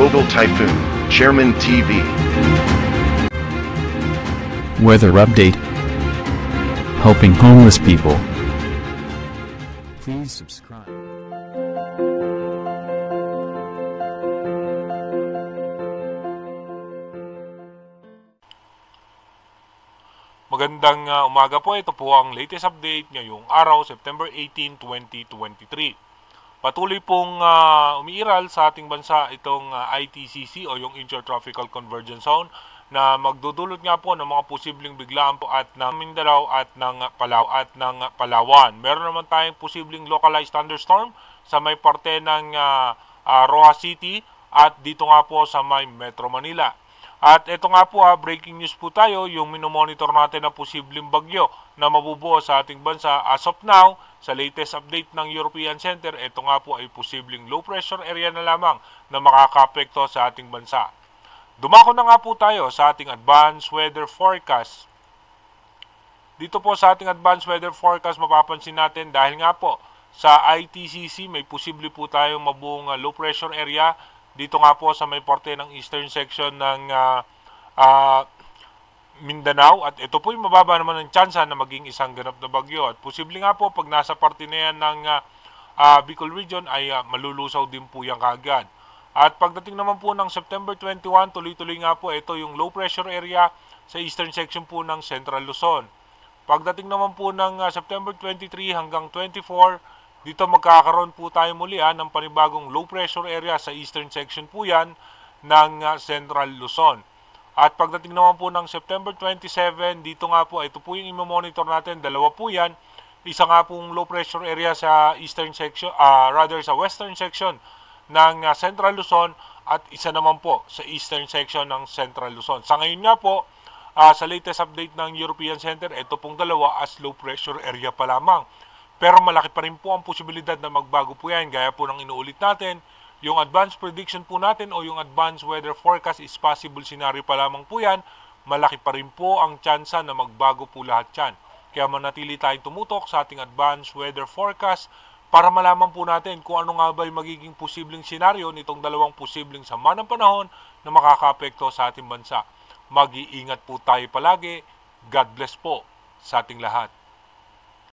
Global Typhoon, Chairman TV. Weather update. Helping homeless people. Please subscribe. Magandang umaga po. Ito po ang latest update ngayong araw, September 18, 2023. Patuloy pong umiiral sa ating bansa itong ITCC o yung Intertropical Convergence Zone na magdudulot nga po ng mga posibleng biglaan po at ng Mindanao at ng Palawan. Meron naman tayong posibleng localized thunderstorm sa may parte ng Roa City at dito nga po sa may Metro Manila. At ito nga po breaking news po tayo, yung minomonitor natin na posibleng bagyo na mabubuo sa ating bansa. As of now, sa latest update ng European Center, ito nga po ay posibleng low pressure area na lamang na makaka-apekto sa ating bansa. Dumako na nga po tayo sa ating advanced weather forecast. Dito po sa ating advanced weather forecast, mapapansin natin dahil nga po sa ITCC may posible po tayong mabuong low pressure area dito nga po sa may parte ng eastern section ng Mindanao, at ito po yung mababa naman ng tsansa na maging isang ganap na bagyo, at posible nga po pag nasa parte na yan ng Bicol region ay malulusaw din po yan kaagad. At pagdating naman po ng September 21, tuloy-tuloy nga po ito yung low pressure area sa eastern section po ng Central Luzon. Pagdating naman po ng September 23 hanggang 24, dito magkakaroon po tayo muli ng panibagong low pressure area sa eastern section po yan ng Central Luzon. At pagdating naman po ng September 27, dito nga po, ito po yung i-monitor natin, dalawa po yan. Isa nga pong low pressure area sa eastern section, sa western section ng Central Luzon, at isa naman po sa eastern section ng Central Luzon. Sa ngayon nga po, sa latest update ng European Center, ito pong dalawa as low pressure area pa lamang. Pero malaki pa rin po ang posibilidad na magbago po yan. Gaya po ng inuulit natin, yung advanced prediction po natin o yung advanced weather forecast is possible scenario pa lamang po yan. Malaki pa rin po ang tsansa na magbago po lahat yan. Kaya manatili tayong tumutok sa ating advanced weather forecast para malaman po natin kung ano nga ba yung magiging posibleng senaryo nitong dalawang posibleng sama ng panahon na makakaapekto sa ating bansa. Mag-iingat po tayo palagi. God bless po sa ating lahat.